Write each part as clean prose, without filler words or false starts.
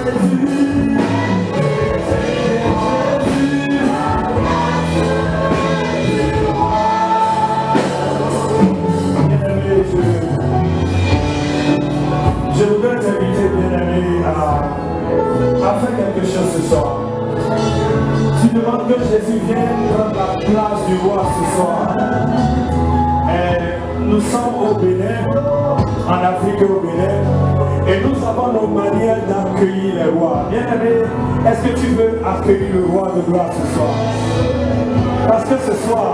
Je voudrais t'inviter, bien-aimé, à faire quelque chose ce soir. Tu demandes que Jésus vienne prendre la place du roi ce soir. Nous sommes au Bénin, en Afrique et au Bénin, et nous avons nos manières d'accueillir les rois. Bien-aimé, est-ce que tu veux accueillir le roi de gloire ce soir? Parce que ce soir,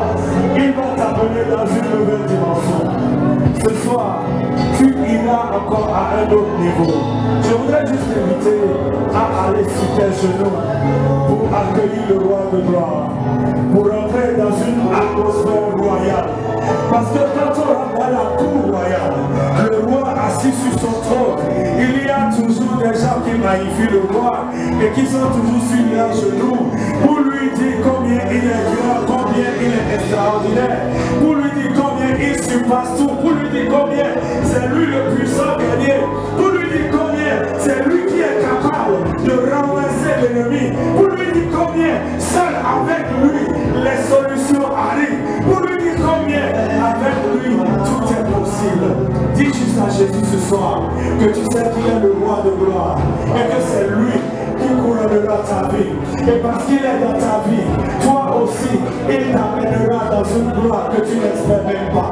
il va t'amener dans une nouvelle dimension. Ce soir, tu iras encore à un autre niveau. Je voudrais juste t'inviter à aller sur tes genoux pour accueillir le roi de gloire, pour entrer dans une atmosphère royale. Parce que quand on rentre dans la cour royale, le roi assis sur son trône, il y a toujours des gens qui magnifient le roi et qui sont toujours sur leurs genoux pour lui dire combien il est grand, combien il est extraordinaire, pour lui dire combien il surpasse tout, pour lui dire combien c'est lui le puissant guerrier, pour lui dire combien c'est lui qui est capable de renverser l'ennemi, pour lui dire combien seul avec lui les solutions arrivent, pour lui dire combien avec lui tout est possible. Dis juste à Jésus ce soir que tu sais qu'il est le roi de gloire et que c'est lui qui couronnera ta vie. Et parce qu'il est dans ta vie, toi aussi, il t'amènera dans une gloire que tu n'espères même pas.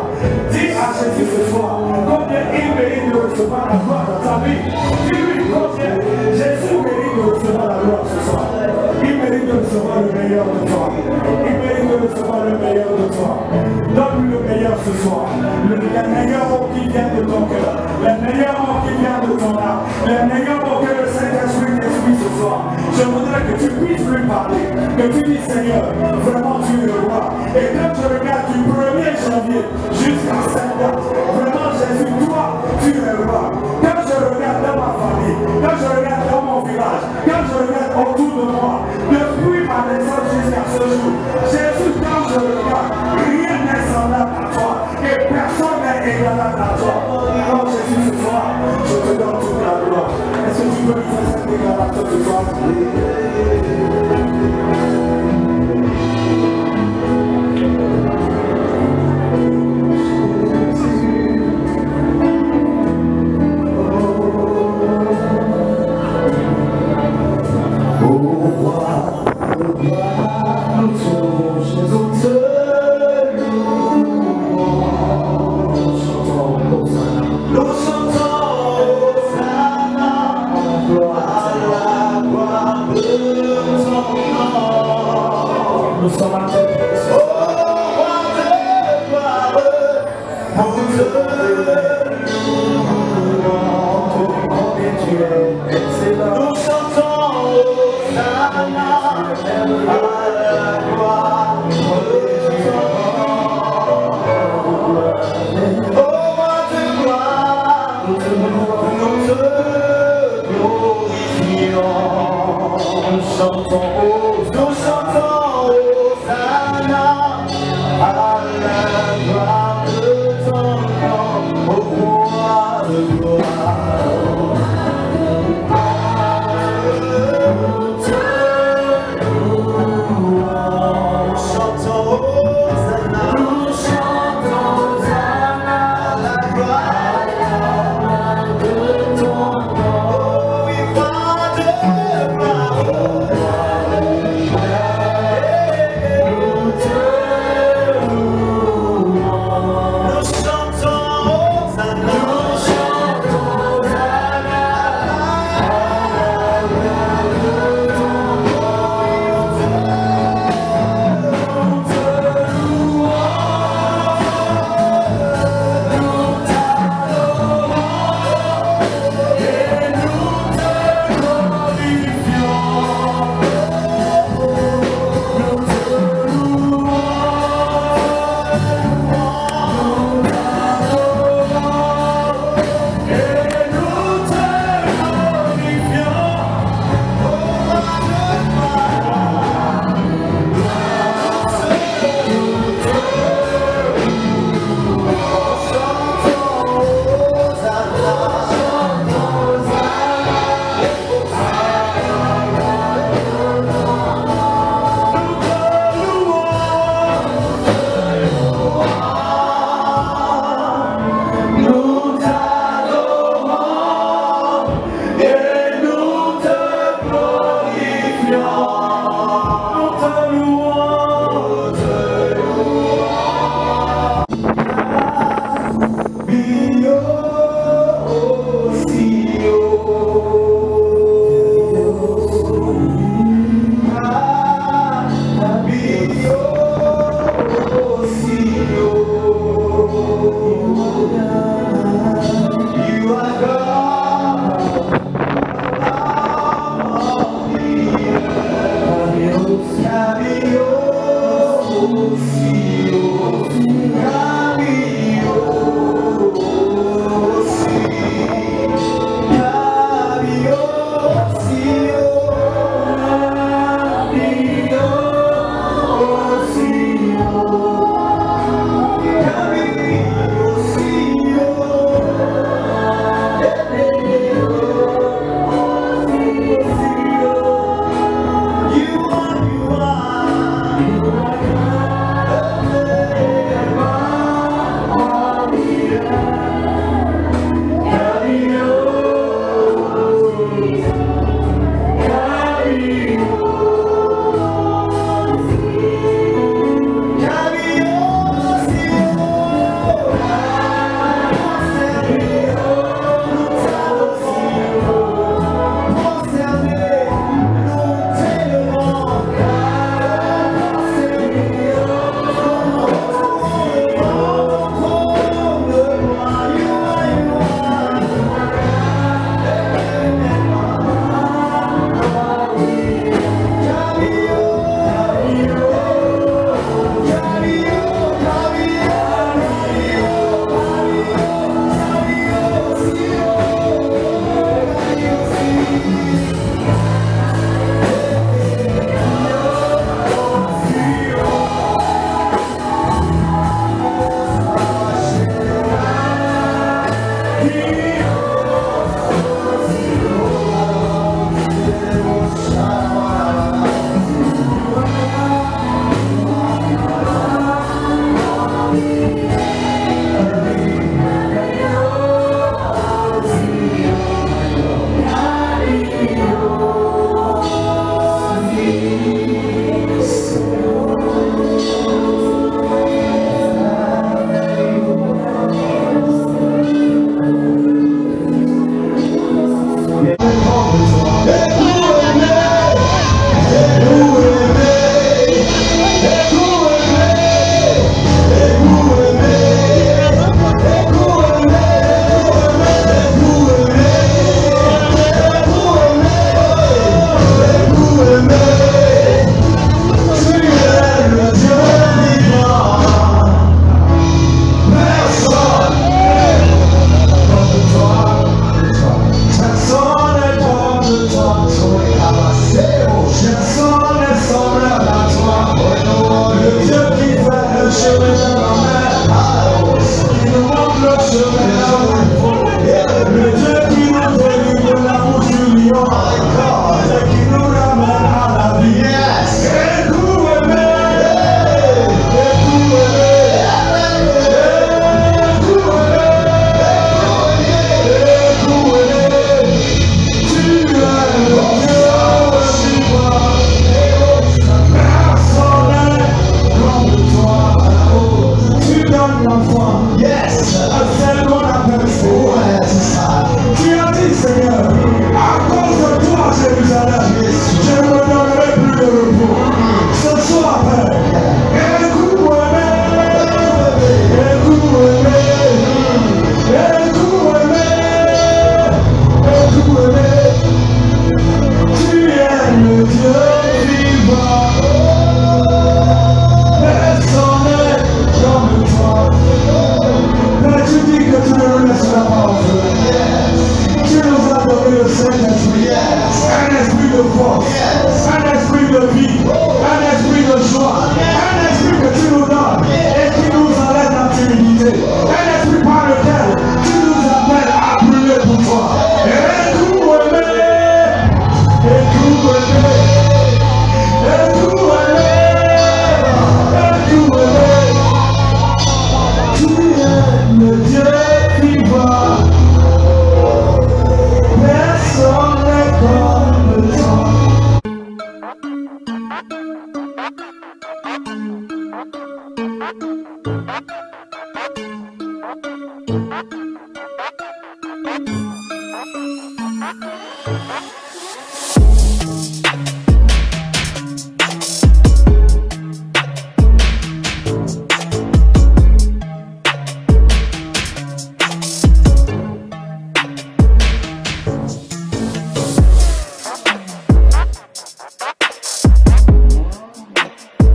Dis à Jésus ce soir combien il mérite de recevoir la gloire dans ta vie. Dis-lui combien Jésus mérite de recevoir la gloire ce soir. Il mérite de recevoir le meilleur de toi. Il mérite de recevoir le meilleur de toi. Donne-lui le meilleur ce soir. Les meilleurs mots qui viennent de ton cœur. Les meilleurs mots qui viennent de ton âme. Les meilleurs mots que le Saint-Esprit t'exprime ce soir. Je voudrais que tu puisses lui parler. Que tu dis Seigneur, vraiment tu es le roi. Et quand je regarde du 1er janvier jusqu'à cette date, vraiment Jésus, toi, tu es le roi. Quand je regarde dans ma famille, quand je regarde dans mon village, quand je regarde autour de moi, depuis ma naissance jusqu'à ce jour, Jésus, quand je regarde, rien n'est semblable à toi et personne n'est égalable à toi. Alors Jésus, ce soir, je te donne toute la gloire. Est-ce que tu peux lui faire cette déclaration ce soir?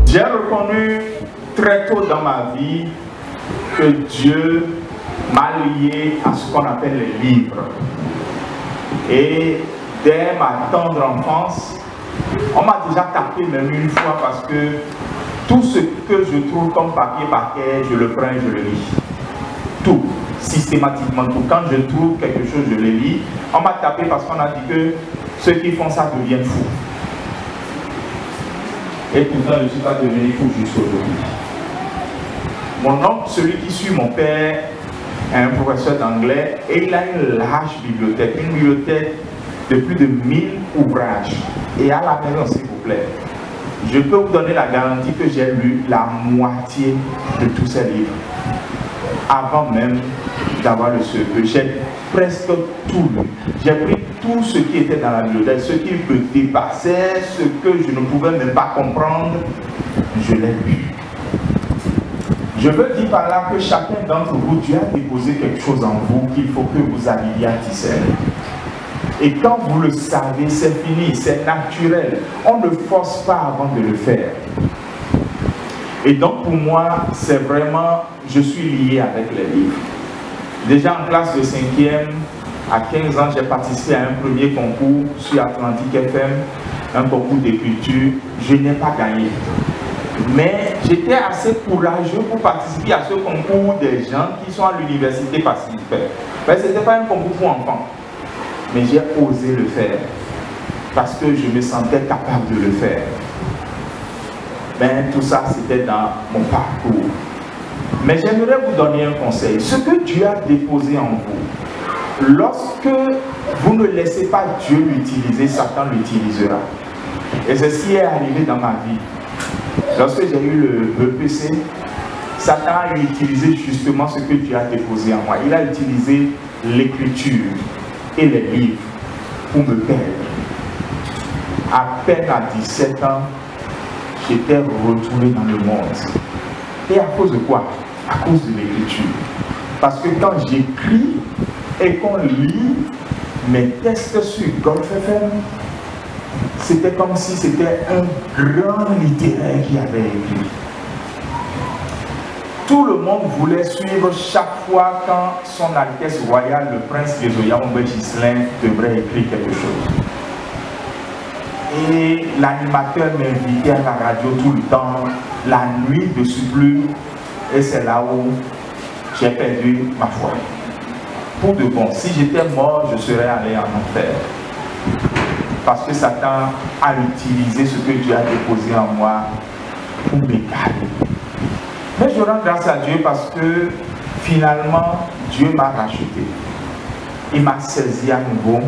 J'ai reconnu très tôt dans ma vie que Dieu m'a lié à ce qu'on appelle les livres. Et dès ma tendre enfance, on m'a déjà tapé même une fois parce que tout ce que je trouve comme papier par terre, je le prends et je le lis. Tout, systématiquement tout. Quand je trouve quelque chose, je le lis. On m'a tapé parce qu'on a dit que ceux qui font ça deviennent fous. Et pourtant, je ne suis pas devenu fou jusqu'aujourd'hui. Mon oncle, celui qui suit mon père, est un professeur d'anglais et il a une large bibliothèque, de plus de 1000 ouvrages. Et à la maison, s'il vous plaît, je peux vous donner la garantie que j'ai lu la moitié de tous ces livres. Avant même d'avoir le CE. J'ai presque tout lu. J'ai pris tout ce qui était dans la bibliothèque, ce qui me dépassait, ce que je ne pouvais même pas comprendre, je l'ai lu. Je veux dire par là que chacun d'entre vous, Dieu a déposé quelque chose en vous qu'il faut que vous arriviez à discerner. Et quand vous le savez, c'est fini, c'est naturel. On ne force pas avant de le faire. Et donc pour moi, c'est vraiment, je suis lié avec les livres. Déjà en classe de 5e, à 15 ans, j'ai participé à un premier concours sur Atlantique FM, un concours d'écriture. Je n'ai pas gagné. Mais j'étais assez courageux pour participer à ce concours des gens qui sont à l'université participaient. Mais ce n'était pas un concours pour enfants. Mais j'ai osé le faire parce que je me sentais capable de le faire. Mais tout ça, c'était dans mon parcours. Mais j'aimerais vous donner un conseil. Ce que Dieu a déposé en vous, lorsque vous ne laissez pas Dieu l'utiliser, Satan l'utilisera. Et ceci est arrivé dans ma vie. Lorsque j'ai eu le EPC, Satan a utilisé justement ce que Dieu a déposé en moi. Il a utilisé l'écriture et les livres pour me perdre. À peine à 17 ans, j'étais retourné dans le monde. Et à cause de quoi? À cause de l'écriture. Parce que quand j'écris et qu'on lit mes textes sur Golf FM, c'était comme si c'était un grand littéraire qui avait écrit. Tout le monde voulait suivre chaque fois quand son Altesse Royale, le prince des Oyambe Gislain, devrait écrire quelque chose. Et l'animateur m'invitait à la radio tout le temps, la nuit de surplus, et c'est là où j'ai perdu ma foi. Pour de bon, si j'étais mort, je serais allé en enfer. Parce que Satan a utilisé ce que Dieu a déposé en moi pour m'égarer. Mais je rends grâce à Dieu parce que finalement, Dieu m'a racheté. Il m'a saisi à nouveau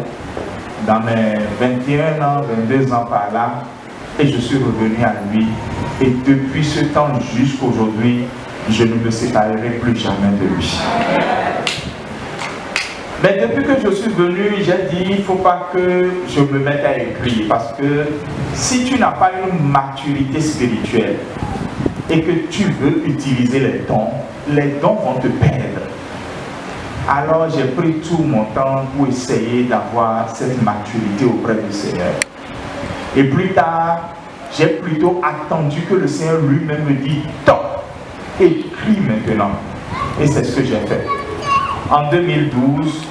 dans mes 21 ans, 22 ans par là, et je suis revenu à lui. Et depuis ce temps jusqu'à aujourd'hui, je ne me séparerai plus jamais de lui. Mais depuis que je suis venu, j'ai dit, il ne faut pas que je me mette à écrire, parce que si tu n'as pas une maturité spirituelle et que tu veux utiliser les dons vont te perdre. Alors j'ai pris tout mon temps pour essayer d'avoir cette maturité auprès du Seigneur. Et plus tard, j'ai plutôt attendu que le Seigneur lui-même me dise, top, écris maintenant. Et c'est ce que j'ai fait. En 2012,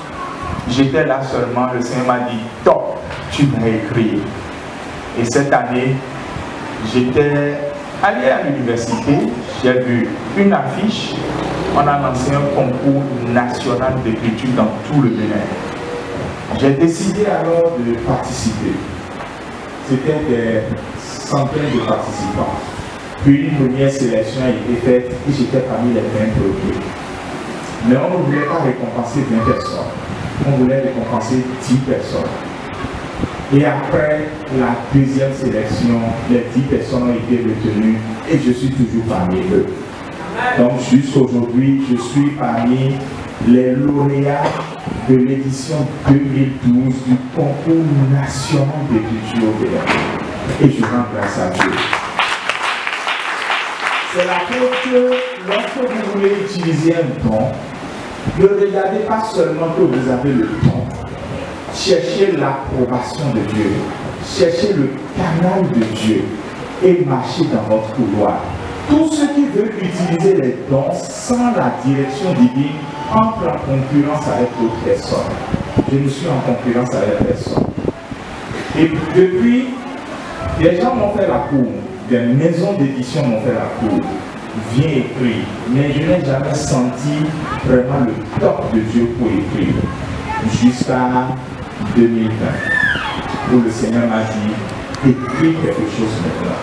j'étais là seulement, le Seigneur m'a dit, top, tu vas écrire. Et cette année, j'étais allé à l'université, j'ai vu une affiche, on a lancé un concours national d'écriture dans tout le Bénin. J'ai décidé alors de participer. c'était des centaines de participants. Puis une première sélection a été faite et j'étais parmi les 20 premiers. Mais on ne voulait pas récompenser 20 personnes, on voulait récompenser 10 personnes. Et après la deuxième sélection, les 10 personnes ont été retenues et je suis toujours parmi eux. Donc jusqu'aujourd'hui, je suis parmi les lauréats de l'édition 2012 du concours national d'écriture au Bénin. Et je rends grâce à Dieu. C'est la preuve que lorsque vous voulez utiliser un don, ne regardez pas seulement que vous avez le don. Cherchez l'approbation de Dieu. Cherchez le canal de Dieu et marchez dans votre couloir. Tous ceux qui veulent utiliser les dons sans la direction divine entrent en concurrence avec d'autres personnes. Je ne suis en concurrence avec personne. Et depuis, des gens m'ont fait la cour, des maisons d'édition m'ont fait la cour. Viens écrire, mais je n'ai jamais senti vraiment le top de Dieu pour écrire. Jusqu'à 2020, où le Seigneur m'a dit, écris quelque chose maintenant.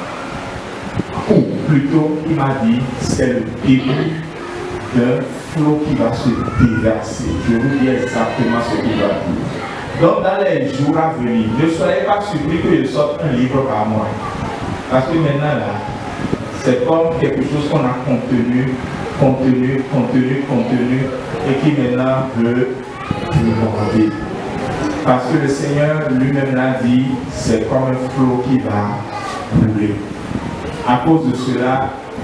Ou plutôt, il m'a dit, c'est le début d'un flot qui va se déverser. Je vous dis exactement ce qu'il va dire. Donc, dans les jours à venir, ne soyez pas surpris que je sorte un livre par mois. Parce que maintenant, là, c'est comme quelque chose qu'on a contenu, et qui maintenant veut déborder. Parce que le Seigneur lui-même l'a dit, c'est comme un flot qui va brûler. À cause de cela,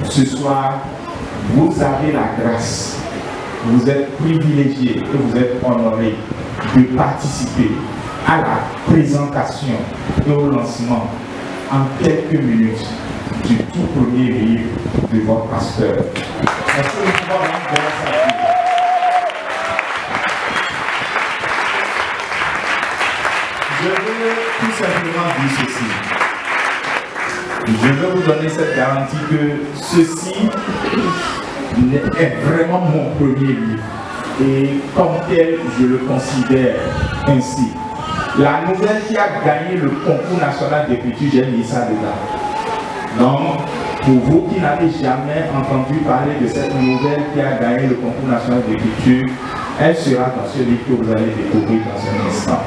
ce soir, vous avez la grâce, vous êtes privilégiés et vous êtes honorés de participer à la présentation et au lancement en quelques minutes du tout premier livre de votre pasteur. Est-ce que nous pouvons rendre grâce à Dieu? Je veux tout simplement dire ceci. Je veux vous donner cette garantie que ceci est vraiment mon premier livre. Et comme tel, je le considère ainsi. La nouvelle qui a gagné le concours national d'écriture, j'ai mis ça dedans. Donc, pour vous qui n'avez jamais entendu parler de cette nouvelle qui a gagné le concours national d'écriture, elle sera dans ce livre que vous allez découvrir dans un instant.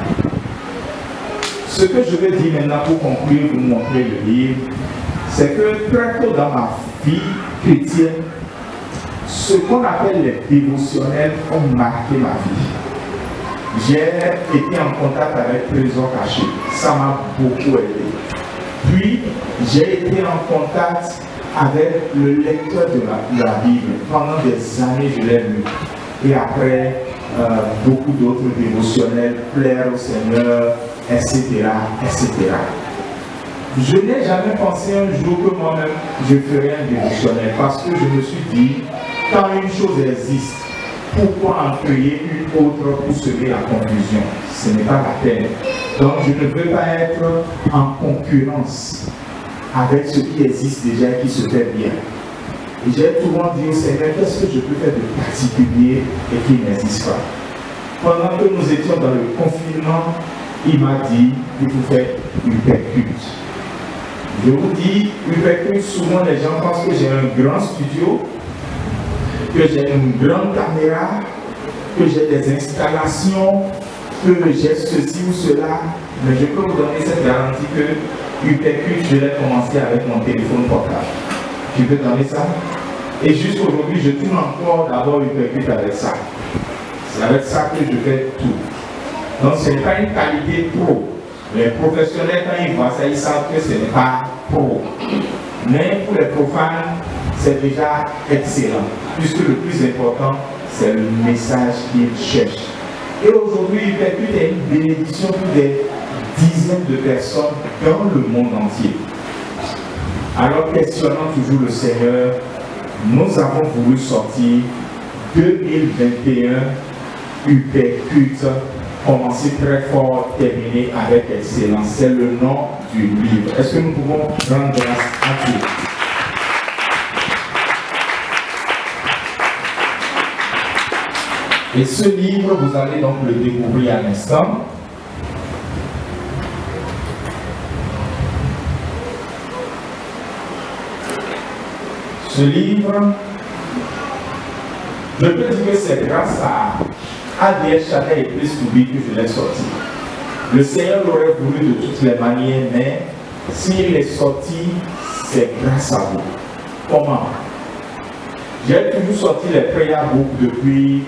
Ce que je vais dire maintenant pour conclure, vous montrer le livre, c'est que très tôt dans ma vie chrétienne, ce qu'on appelle les dévotionnels ont marqué ma vie. J'ai été en contact avec Trésor Caché, ça m'a beaucoup aidé. Puis, j'ai été en contact avec le lecteur de la Bible. Pendant des années, je l'ai lu. Et après, beaucoup d'autres dévotionnels, plaire au Seigneur, etc., etc. Je n'ai jamais pensé un jour que moi-même, je ferais un dévotionnel. Parce que je me suis dit, quand une chose existe, pourquoi en créer une autre pour semer la confusion? Ce n'est pas la peine. Donc je ne veux pas être en concurrence avec ce qui existe déjà et qui se fait bien. Et j'ai souvent dit au Seigneur, qu'est-ce que je peux faire de particulier et qui n'existe pas? Pendant que nous étions dans le confinement, il m'a dit, il faut faire Hyperculte. Je vous dis, Hyperculte, souvent les gens pensent que j'ai un grand studio, que j'ai une grande caméra, que j'ai des installations, que j'ai ceci ou cela, mais je peux vous donner cette garantie que Hyperculte, je l'ai commencé avec mon téléphone portable. Je peux donner ça. Et jusqu'aujourd'hui, je tourne encore d'abord Hyperculte avec ça. C'est avec ça que je fais tout. Donc ce n'est pas une qualité pro. Les professionnels, quand ils voient ça, ils savent que ce n'est pas pro. Mais pour les profanes, c'est déjà excellent. Puisque le plus important, c'est le message qu'ils cherchent. Et aujourd'hui, Hyperculte est une bénédiction pour des dizaines de personnes dans le monde entier. Alors, questionnant toujours le Seigneur, nous avons voulu sortir 2021 Hyperculte, commencer très fort, terminer avec excellence. C'est le nom du livre. Est-ce que nous pouvons rendre grâce à Dieu? Et ce livre, vous allez donc le découvrir à l'instant. Ce livre, je peux dire que c'est grâce à ADS Chapelle et Place to Be que je l'ai sorti. Le Seigneur l'aurait voulu de toutes les manières, mais s'il est sorti, c'est grâce à vous. Comment? J'ai toujours sorti les prayer books depuis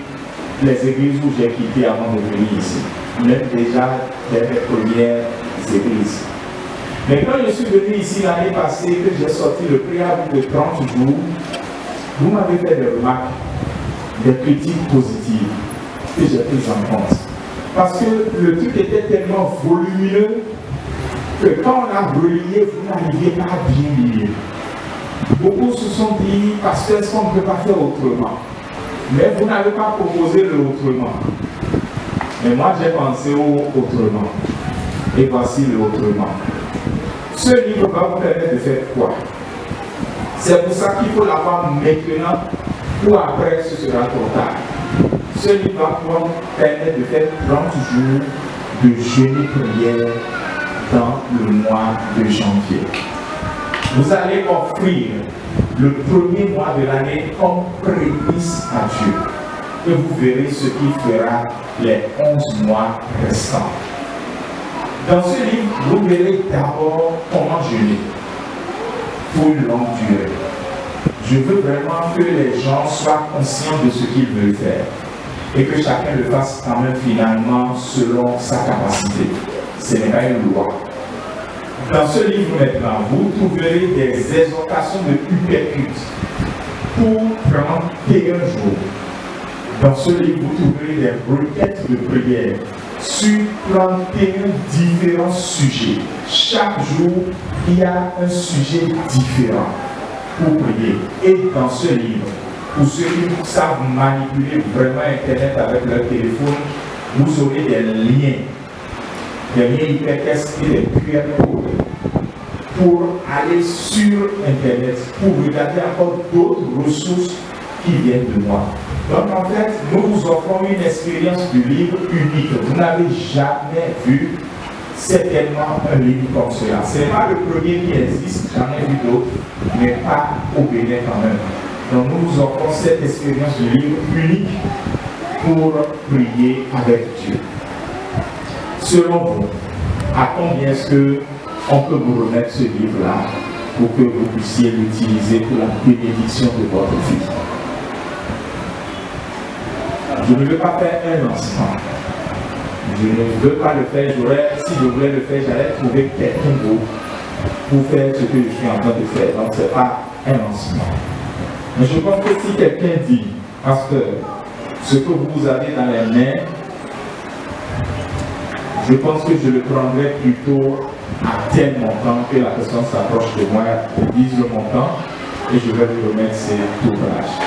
les églises où j'ai quitté avant de venir ici. Même déjà dès mes premières églises. Mais quand je suis venu ici l'année passée, que j'ai sorti le prayer book de 30 jours, vous m'avez fait des remarques, des critiques positives que j'ai prises en compte. Parce que le truc était tellement volumineux que quand on a relié, vous n'arriviez pas à bien lire. Beaucoup se sont dit, parce que est-ce qu'on ne peut pas faire autrement? Mais vous n'avez pas proposé le autrement. Mais moi j'ai pensé au autrement. Et voici le autrement. Ce livre va vous permettre de faire quoi? C'est pour ça qu'il faut l'avoir maintenant ou après ce sera trop tard. Ce livre va pouvoir vous permettre de faire 30 jours de jeûne prière dans le mois de janvier. Vous allez offrir le premier mois de l'année comme prémice à Dieu. Et vous verrez ce qu'il fera les 11 mois restants. Dans ce livre, vous verrez d'abord comment jeûner pour une longue durée. Je veux vraiment que les gens soient conscients de ce qu'ils veulent faire et que chacun le fasse quand même finalement selon sa capacité. Ce n'est pas une loi. Dans ce livre maintenant, vous trouverez des exhortations de uppercut pour 31 jours. Dans ce livre, vous trouverez des requêtes de prière sur 31 différents sujets. Chaque jour, il y a un sujet différent pour prier. Et dans ce livre, pour ceux qui savent manipuler vraiment Internet avec leur téléphone, vous aurez des liens hypertextes et des QR codes pour aller sur Internet, pour regarder encore d'autres ressources qui viennent de moi. Donc en fait, nous vous offrons une expérience du livre unique. Vous n'avez jamais vu certainement un livre comme cela. Ce n'est pas le premier qui existe, j'en ai vu d'autres, mais pas au Bénin quand même. Donc nous vous offrons cette expérience du livre unique pour prier avec Dieu. Selon vous, à combien est-ce qu'on peut vous remettre ce livre-là pour que vous puissiez l'utiliser pour la bénédiction de votre fils? Je ne veux pas faire un lancement. Je ne veux pas le faire. Si je voulais le faire, j'allais trouver quelqu'un d'autre pour faire ce que je suis en train de faire. Donc ce n'est pas un lancement. Mais je pense que si quelqu'un dit, parce que ce que vous avez dans les mains, je pense que je le prendrai plutôt à tel montant que la personne s'approche de moi, dise le montant et je vais lui remettre ses ouvrages.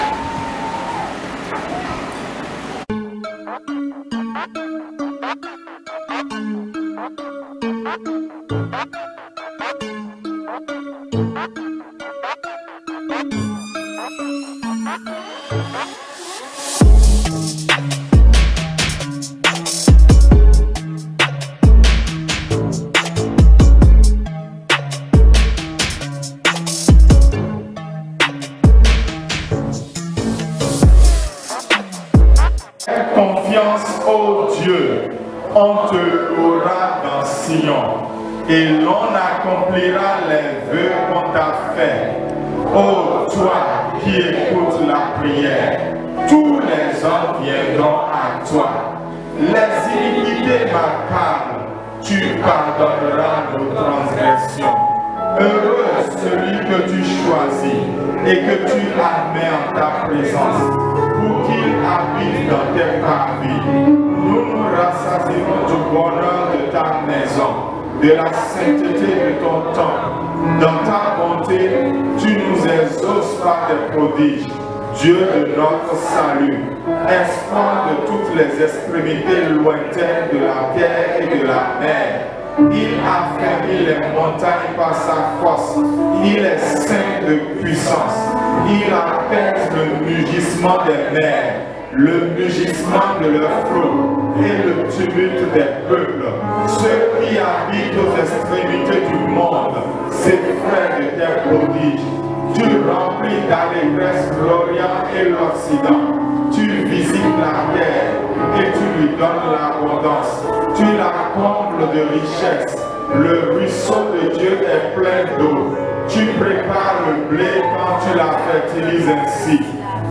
Confiance au Dieu, on te louera dans Sion, et l'on accomplira les vœux qu'on t'a fait. Ô toi qui écoutes la prière, tous les hommes viendront à toi. Les iniquités m'accablent, tu pardonneras nos transgressions. Heureux celui que tu choisis et que tu admets en ta présence, pour qu'il habite dans tes parvis. Nous nous rassasierons du bonheur de ta maison, de la sainteté de ton temple. Dans ta bonté, tu nous exauces par tes prodiges. Dieu de notre salut, espoir de toutes les extrémités lointaines de la terre et de la mer. Il affermit les montagnes par sa force. Il est saint de puissance. Il apaise le mugissement des mers, le mugissement de leurs flots et le tumulte des peuples. Ceux qui habitent aux extrémités du monde s'effraient de tes prodiges. Tu remplis d'allégresse et l'Occident. Tu visites la terre et tu lui donnes l'abondance. Tu la combles de richesse. Le ruisseau de Dieu est plein d'eau. Tu prépares le blé quand tu la fertilises ainsi.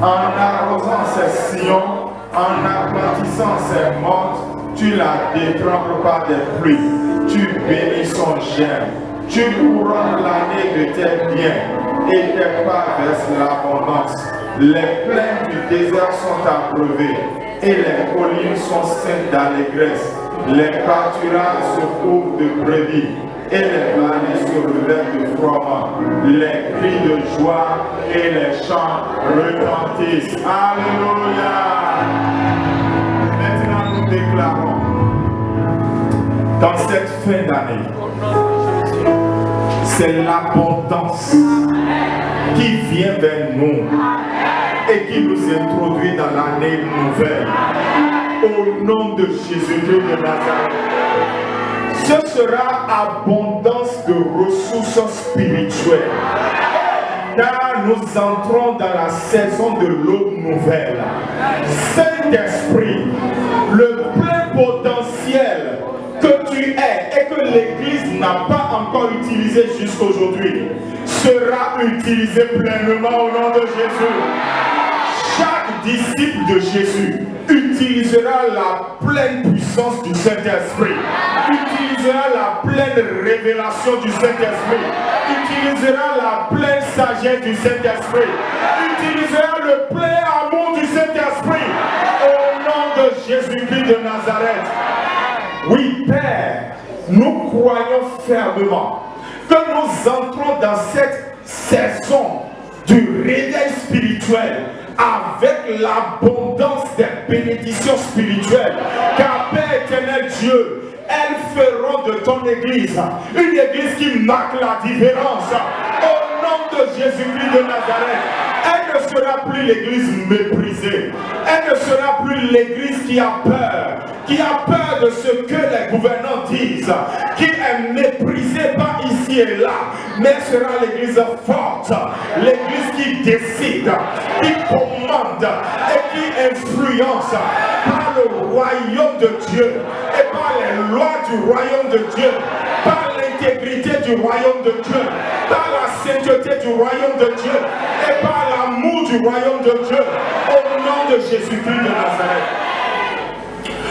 En arrosant ses sillons, en aplatissant ses montes, tu la détrempes par des pluies. Tu bénis son germe. Tu couronnes l'année de tes biens et tes pas versent l'abondance. Les plaines du désert sont abreuvées et les collines sont ceintes d'allégresse. Les pâturages se couvrent de brebis et les vallées se revêtent de froment. Les cris de joie et les chants retentissent. Alléluia! Maintenant nous déclarons dans cette fin d'année, c'est l'abondance qui vient vers nous et qui nous introduit dans l'année nouvelle. Au nom de Jésus-Christ de Nazareth, ce sera abondance de ressources spirituelles. Car nous entrons dans la saison de l'aube nouvelle. Saint-Esprit, le plein potentiel que tu es et que l'Église n'a pas encore utilisé jusqu'aujourd'hui sera utilisé pleinement au nom de Jésus. Chaque disciple de Jésus utilisera la pleine puissance du Saint-Esprit, utilisera la pleine révélation du Saint-Esprit, utilisera la pleine sagesse du Saint-Esprit, utilisera le plein amour du Saint-Esprit au nom de Jésus-Christ de Nazareth. Oui, Père, nous croyons fermement que nous entrons dans cette saison du réveil spirituel avec l'abondance des bénédictions spirituelles. Car Père éternel Dieu, elles feront de ton église une église qui marque la différence. Au nom de Jésus-Christ de Nazareth, elle ne sera plus l'église méprisée. Elle ne sera plus l'église qui a peur de ce que les gouvernants disent, qui est méprisée pas ici et là, mais sera l'église forte, l'église qui décide, qui commande et qui influence par le royaume de Dieu et par les lois du royaume de Dieu, par l'intégrité du royaume de Dieu, par la sainteté du royaume de Dieu et par l'amour du royaume de Dieu, au nom de Jésus-Christ de Nazareth.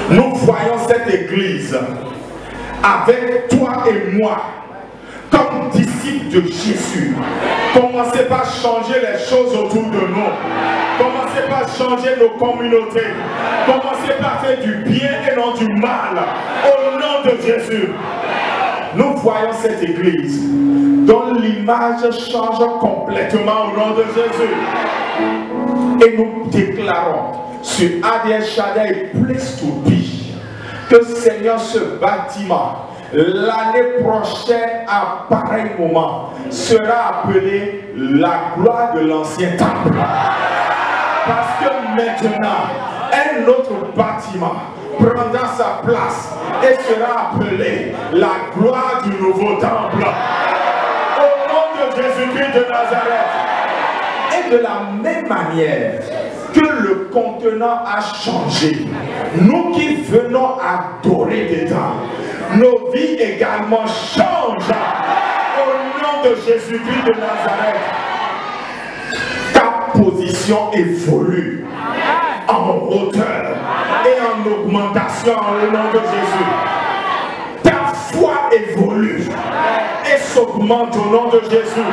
Nous voyons cette église avec toi et moi comme disciples de Jésus. Commencez par changer les choses autour de nous. Commencez par changer nos communautés. Commencez par faire du bien et non du mal. Au nom de Jésus. Nous voyons cette église dont l'image change complètement au nom de Jésus. Et nous déclarons sur ADS Shaddai Place to Be que Seigneur, ce bâtiment l'année prochaine à pareil moment sera appelé la gloire de l'ancien temple. Parce que maintenant un autre bâtiment prendra sa place et sera appelé la gloire du nouveau temple. Au nom de Jésus-Christ de Nazareth. Et de la même manière que le contenant a changé, nous qui venons adorer dedans, nos vies également changent au nom de Jésus-Christ de Nazareth. Ta position évolue en hauteur et en augmentation au nom de Jésus. Ta foi évolue et s'augmente au nom de Jésus.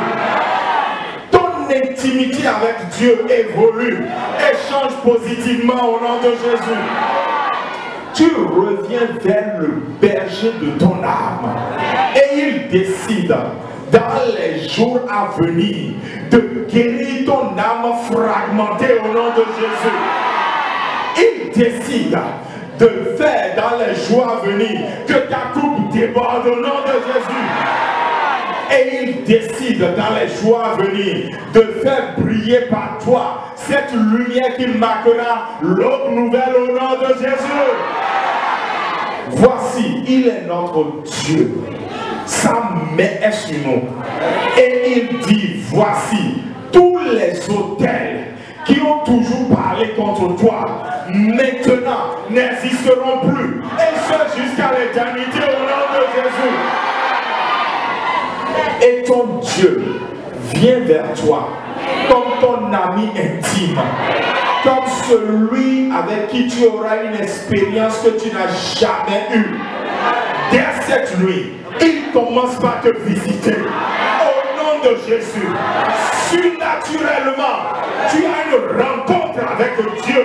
Intimité avec Dieu évolue et change positivement au nom de Jésus. Tu reviens vers le berger de ton âme et il décide dans les jours à venir de guérir ton âme fragmentée au nom de Jésus. Il décide de faire dans les jours à venir que ta coupe déborde au nom de Jésus. Et il décide dans les jours à venir de faire briller par toi cette lumière qui marquera l'aube nouvelle au nom de Jésus. Voici, il est notre Dieu. Sa main est sur nous. Et il dit, voici tous les autels qui ont toujours parlé contre toi, maintenant n'existeront plus. Et ce jusqu'à l'éternité au nom de Jésus. Et ton Dieu vient vers toi comme ton ami intime, comme celui avec qui tu auras une expérience que tu n'as jamais eue. Dès cette nuit, il commence par te visiter. Au nom de Jésus, surnaturellement, tu as une rencontre avec Dieu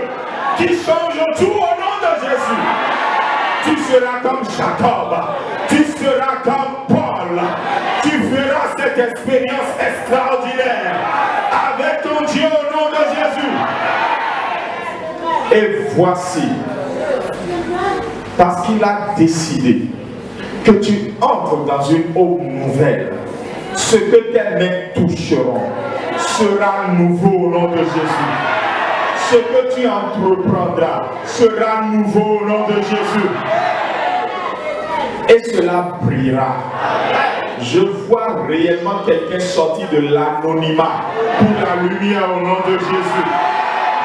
qui change tout au nom de Jésus. Tu seras comme Jacob, tu seras comme Paul, tu feras cette expérience extraordinaire avec ton Dieu au nom de Jésus. Et voici, parce qu'il a décidé que tu entres dans une eau nouvelle, ce que tes mains toucheront sera nouveau au nom de Jésus. Ce que tu entreprendras sera nouveau au nom de Jésus. Et cela brillera. Je vois réellement quelqu'un sorti de l'anonymat pour la lumière au nom de Jésus.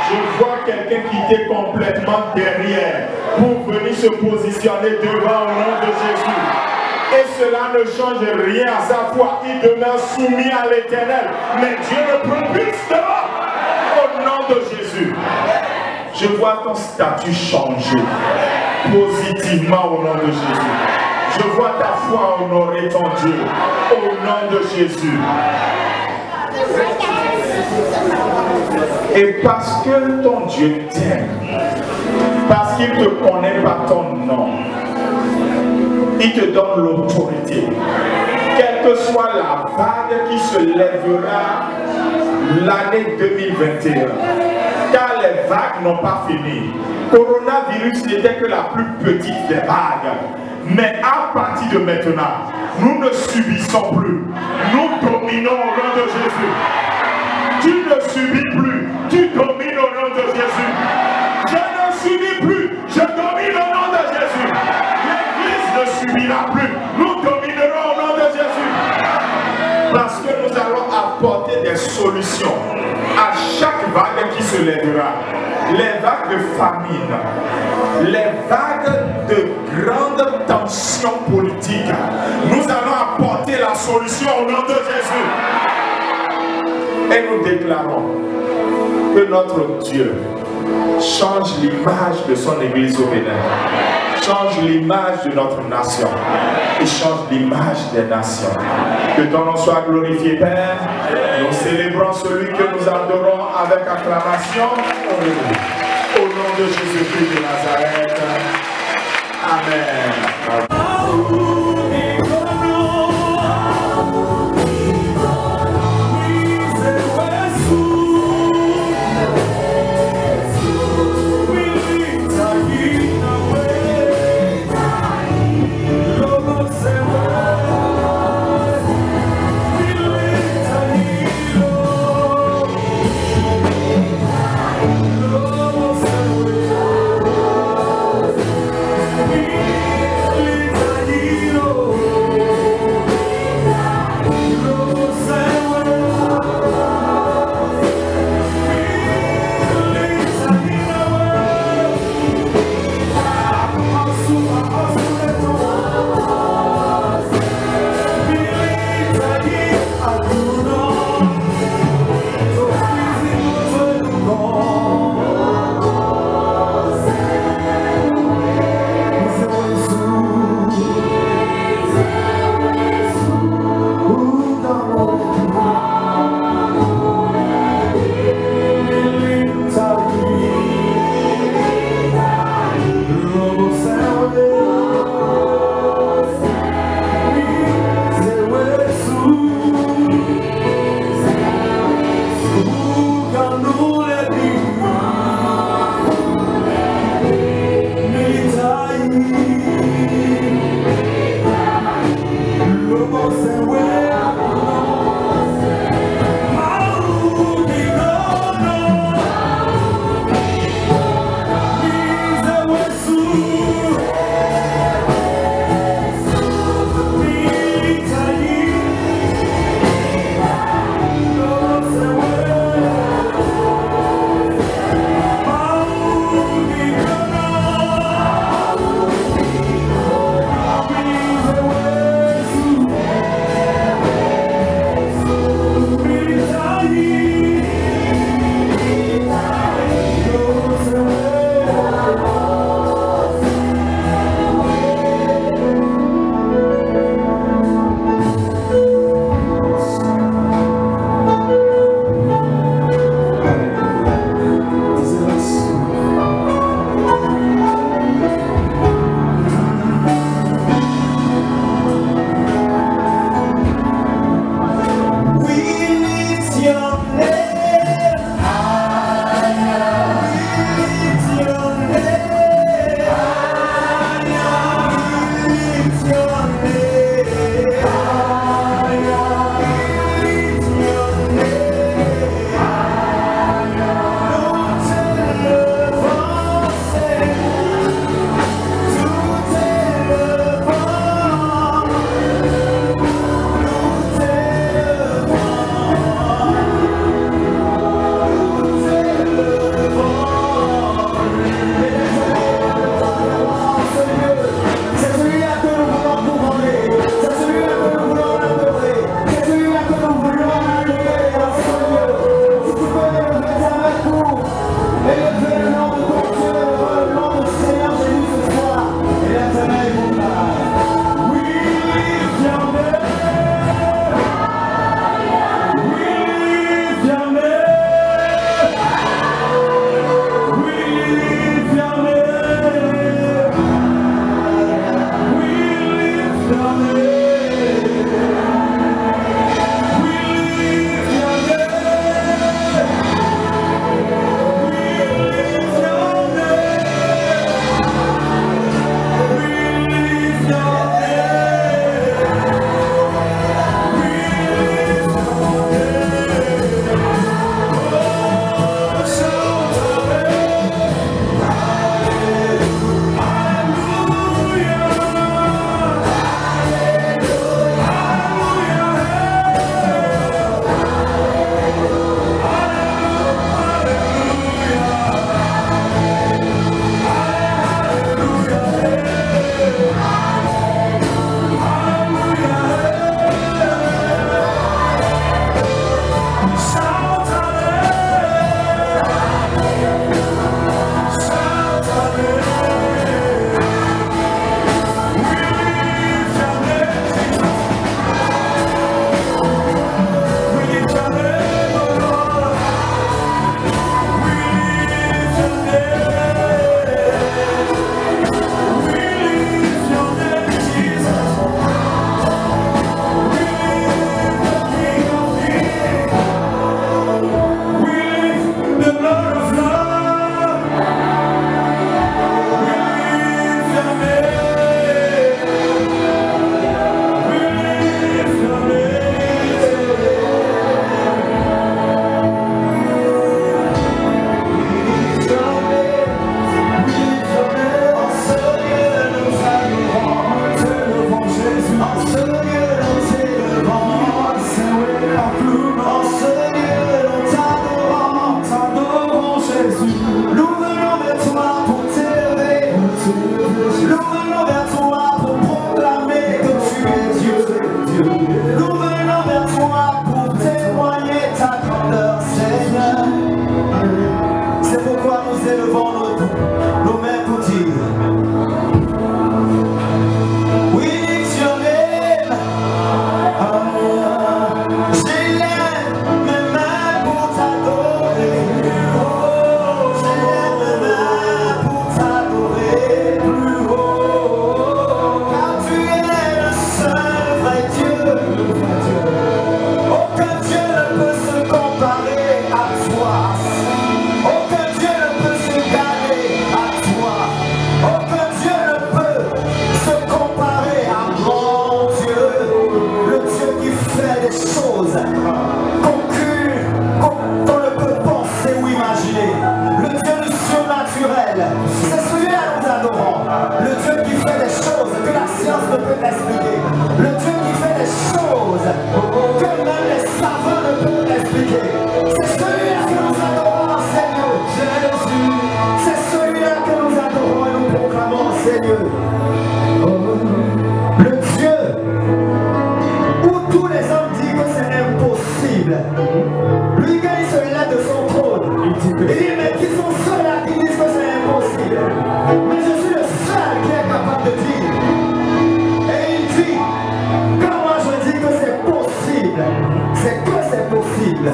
Je vois quelqu'un qui était complètement derrière pour venir se positionner devant au nom de Jésus. Et cela ne change rien à sa foi. Il demeure soumis à l'Éternel. Mais Dieu le propulse devant au nom de Jésus. Je vois ton statut changer positivement au nom de Jésus. Je vois ta foi honorer ton Dieu au nom de Jésus. Et parce que ton Dieu t'aime, parce qu'il te connaît par ton nom, il te donne l'autorité. Quelle que soit la vague qui se lèvera l'année 2021, car les vagues n'ont pas fini. Coronavirus n'était que la plus petite des vagues. Mais à partir de maintenant, nous ne subissons plus. Nous dominons au nom de Jésus. Tu ne subis plus, tu domines au nom de Jésus. Je ne subis plus, je domine au nom de Jésus. L'Église ne subira plus, nous dominerons au nom de Jésus. Parce que nous allons apporter des solutions à chaque vague qui se lèvera. Les vagues de famine, les vagues de grandes tensions politiques. Nous allons apporter la solution au nom de Jésus. Et nous déclarons que notre Dieu change l'image de son Église au Bénin, change l'image de notre nation et change l'image des nations. Que ton nom soit glorifié, Père. Nous célébrons celui que nous adorons avec acclamation. Au nom de Jésus-Christ de Nazareth. Amen. We lift choses qu'on ne peut penser ou imaginer. Le Dieu du surnaturel, c'est celui-là que nous adorons. Le Dieu qui fait des choses que la science ne peut expliquer. Le Dieu qui fait des choses que même les savants ne peuvent expliquer. C'est celui-là que nous adorons, Seigneur Jésus. C'est celui-là que nous adorons et nous proclamons, Seigneur. Le Dieu où tous les hommes disent que c'est impossible. Lui, quand il se lève de son trône, il dit mais qui sont ceux-là qui disent que c'est impossible? Mais je suis le seul qui est capable de dire. Et il dit, quand moi je dis que c'est possible, c'est que c'est possible.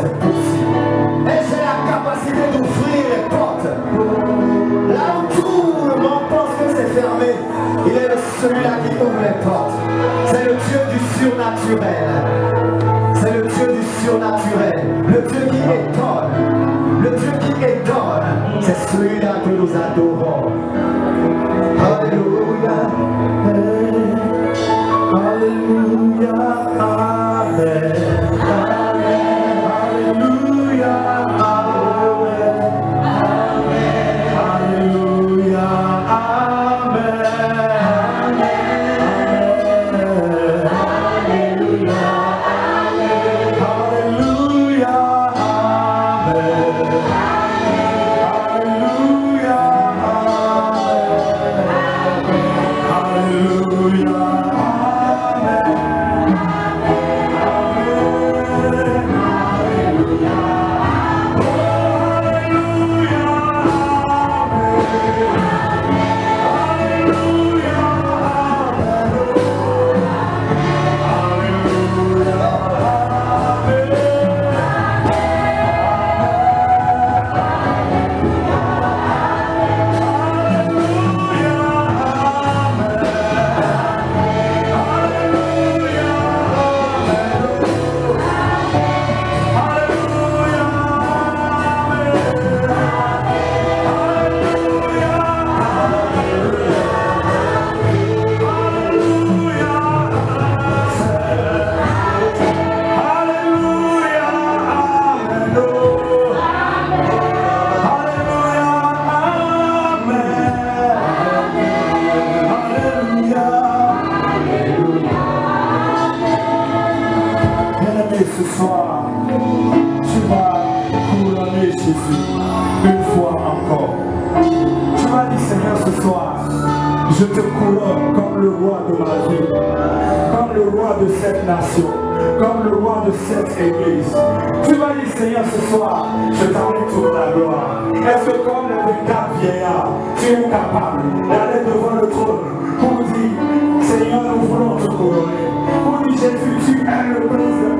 Et j'ai la capacité d'ouvrir les portes. Là où tout le monde pense que c'est fermé, il est celui-là qui ouvre les portes. C'est le Dieu du surnaturel. C'est le Dieu du surnaturel. Le Dieu qui étonne. Le Dieu qui étonne. C'est celui-là que nous adorons. Alléluia. Alléluia. Amen. Alléluia. Alléluia. Ce soir, tu vas couronner Jésus une fois encore. Tu vas dire, Seigneur, ce soir, je te couronne comme le roi de ma vie, comme le roi de cette nation, comme le roi de cette église. Tu vas dire, Seigneur, ce soir, je t'amène toute la gloire. Est-ce que comme les 24 vieillards, tu es capable d'aller devant le trône pour dire, Seigneur, nous voulons te couronner. Pour dire, Jésus, tu es le prince de